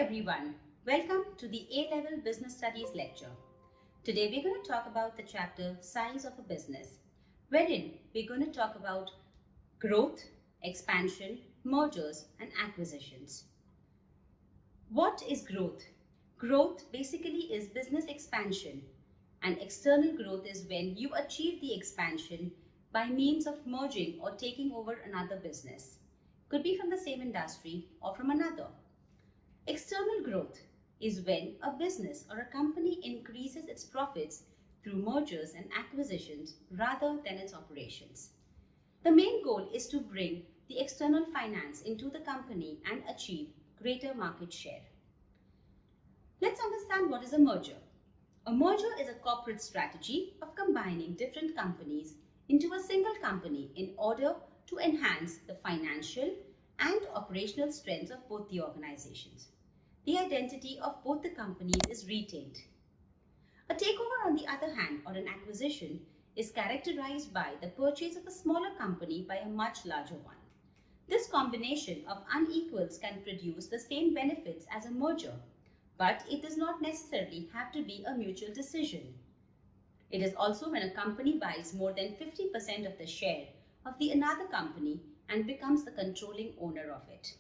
everyone, welcome to the A-Level Business Studies lecture. Today we're going to talk about the chapter Size of a Business, wherein we're going to talk about growth, expansion, mergers and acquisitions. What is growth? Growth basically is business expansion, and external growth is when you achieve the expansion by means of merging or taking over another business. Could be from the same industry or from another. External growth is when a business or a company increases its profits through mergers and acquisitions rather than its operations. The main goal is to bring the external finance into the company and achieve greater market share. Let's understand what is a merger. A merger is a corporate strategy of combining different companies into a single company in order to enhance the financial and operational strengths of both the organizations. The identity of both the companies is retained. A takeover, on the other hand, or an acquisition, is characterized by the purchase of a smaller company by a much larger one. This combination of unequals can produce the same benefits as a merger, but it does not necessarily have to be a mutual decision. It is also when a company buys more than 50% of the share of the another company and becomes the controlling owner of it.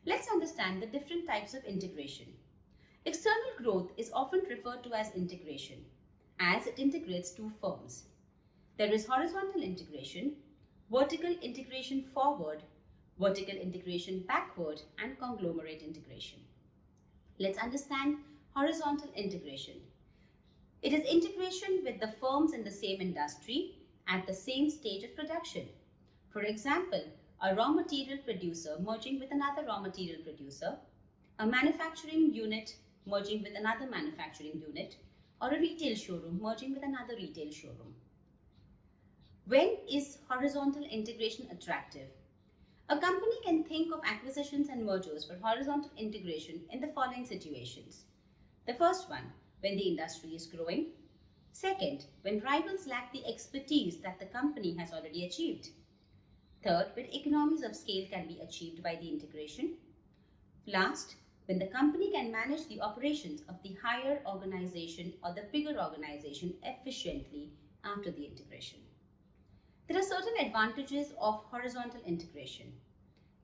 Let's understand the different types of integration. External growth is often referred to as integration, as it integrates two firms. There is horizontal integration, vertical integration forward, vertical integration backward, and conglomerate integration. Let's understand horizontal integration. It is integration with the firms in the same industry at the same stage of production. For example, a raw material producer merging with another raw material producer, a manufacturing unit merging with another manufacturing unit, or a retail showroom merging with another retail showroom. When is horizontal integration attractive? A company can think of acquisitions and mergers for horizontal integration in the following situations. The first one, when the industry is growing. Second, when rivals lack the expertise that the company has already achieved. Third, when economies of scale can be achieved by the integration. Last, when the company can manage the operations of the higher organization or the bigger organization efficiently after the integration. There are certain advantages of horizontal integration.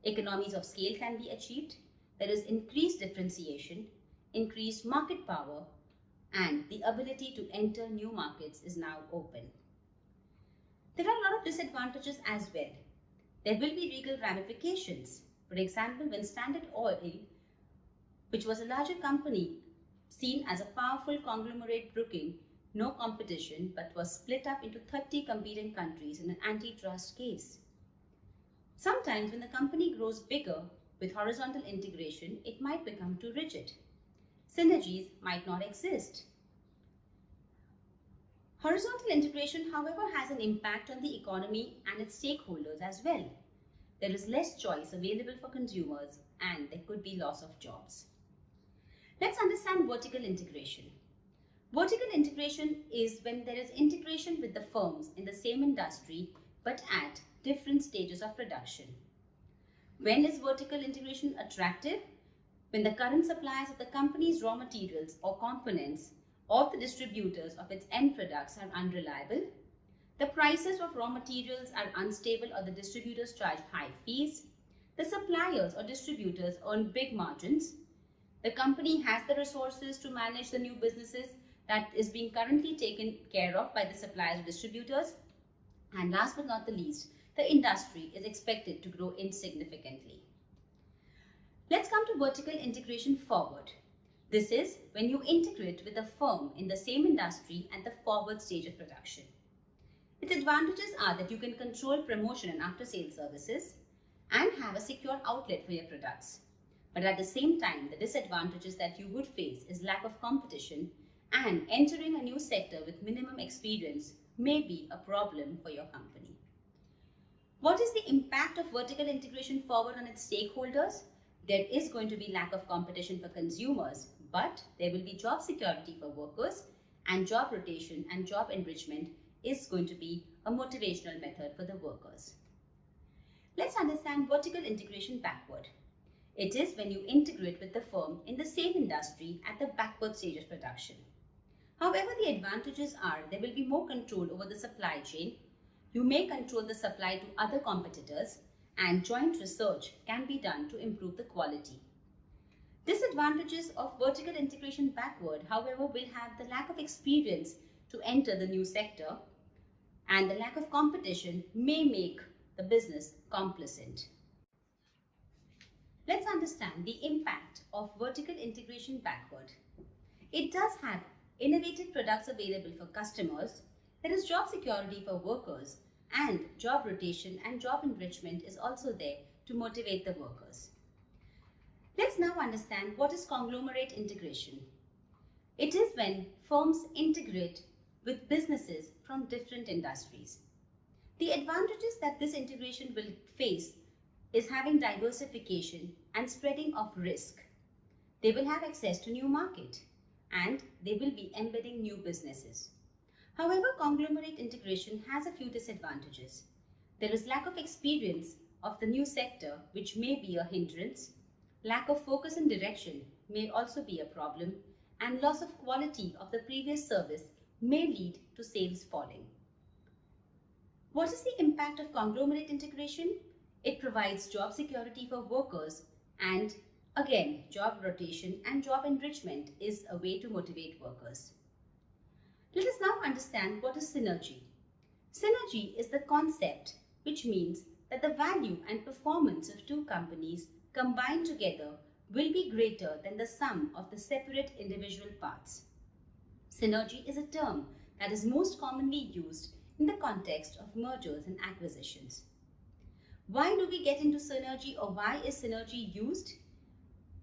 Economies of scale can be achieved. There is increased differentiation, increased market power, and the ability to enter new markets is now open. There are a lot of disadvantages as well. There will be legal ramifications. For example, when Standard Oil, which was a larger company seen as a powerful conglomerate brooking no competition but was split up into 30 competing countries in an antitrust case. Sometimes when the company grows bigger with horizontal integration, it might become too rigid. Synergies might not exist. Horizontal integration, however, has an impact on the economy and its stakeholders as well. There is less choice available for consumers and there could be loss of jobs. Let's understand vertical integration. Vertical integration is when there is integration with the firms in the same industry but at different stages of production. When is vertical integration attractive? When the current suppliers of the company's raw materials or components or the distributors of its end products are unreliable, the prices of raw materials are unstable or the distributors charge high fees, the suppliers or distributors earn big margins, the company has the resources to manage the new businesses that is being currently taken care of by the suppliers or distributors, and last but not the least, the industry is expected to grow insignificantly. Let's come to vertical integration forward. This is when you integrate with a firm in the same industry at the forward stage of production. Its advantages are that you can control promotion and after-sales services and have a secure outlet for your products. But at the same time, the disadvantages that you would face is lack of competition, and entering a new sector with minimum experience may be a problem for your company. What is the impact of vertical integration forward on its stakeholders? There is going to be lack of competition for consumers, but there will be job security for workers, and job rotation and job enrichment is going to be a motivational method for the workers. Let's understand vertical integration backward. It is when you integrate with the firm in the same industry at the backward stage of production. However, the advantages are there will be more control over the supply chain. You may control the supply to other competitors, and joint research can be done to improve the quality. Disadvantages of vertical integration backward, however, will have the lack of experience to enter the new sector, and the lack of competition may make the business complacent. Let's understand the impact of vertical integration backward. It does have innovative products available for customers, there is job security for workers, and job rotation and job enrichment is also there to motivate the workers. Let's now understand what is conglomerate integration. It is when firms integrate with businesses from different industries. The advantages that this integration will face is having diversification and spreading of risk. They will have access to new market and they will be embedding new businesses. However, conglomerate integration has a few disadvantages. There is lack of experience of the new sector, which may be a hindrance. Lack of focus and direction may also be a problem, and loss of quality of the previous service may lead to sales falling. What is the impact of conglomerate integration? It provides job security for workers, and again, job rotation and job enrichment is a way to motivate workers. Let us now understand what is synergy. Synergy is the concept which means that the value and performance of two companies combined together will be greater than the sum of the separate individual parts. Synergy is a term that is most commonly used in the context of mergers and acquisitions. Why do we get into synergy, or why is synergy used?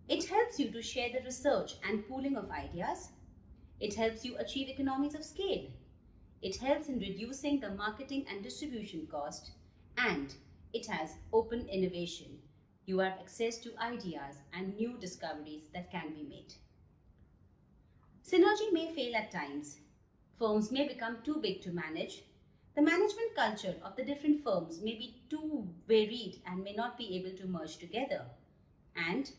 It helps you to share the research and pooling of ideas. It helps you achieve economies of scale. It helps in reducing the marketing and distribution cost, and it has open innovation. You have access to ideas and new discoveries that can be made. Synergy may fail at times. Firms may become too big to manage. The management culture of the different firms may be too varied and may not be able to merge together. And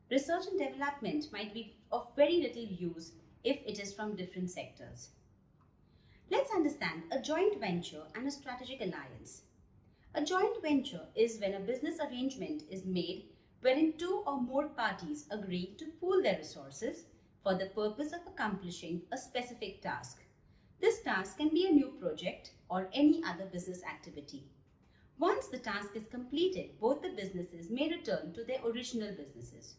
research and development might be of very little use if it is from different sectors. Let's understand a joint venture and a strategic alliance. A joint venture is when a business arrangement is made wherein two or more parties agree to pool their resources for the purpose of accomplishing a specific task. This task can be a new project or any other business activity. Once the task is completed, both the businesses may return to their original businesses.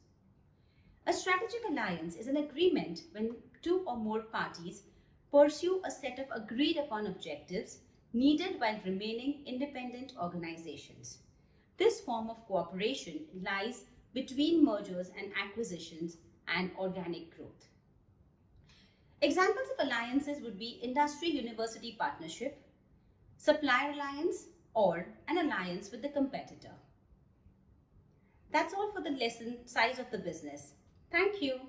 A strategic alliance is an agreement when two or more parties pursue a set of agreed upon objectives needed while remaining independent organizations. This form of cooperation lies between mergers and acquisitions and organic growth. Examples of alliances would be industry-university partnership, supplier alliance, or an alliance with the competitor. That's all for the lesson, Size of the Business. Thank you.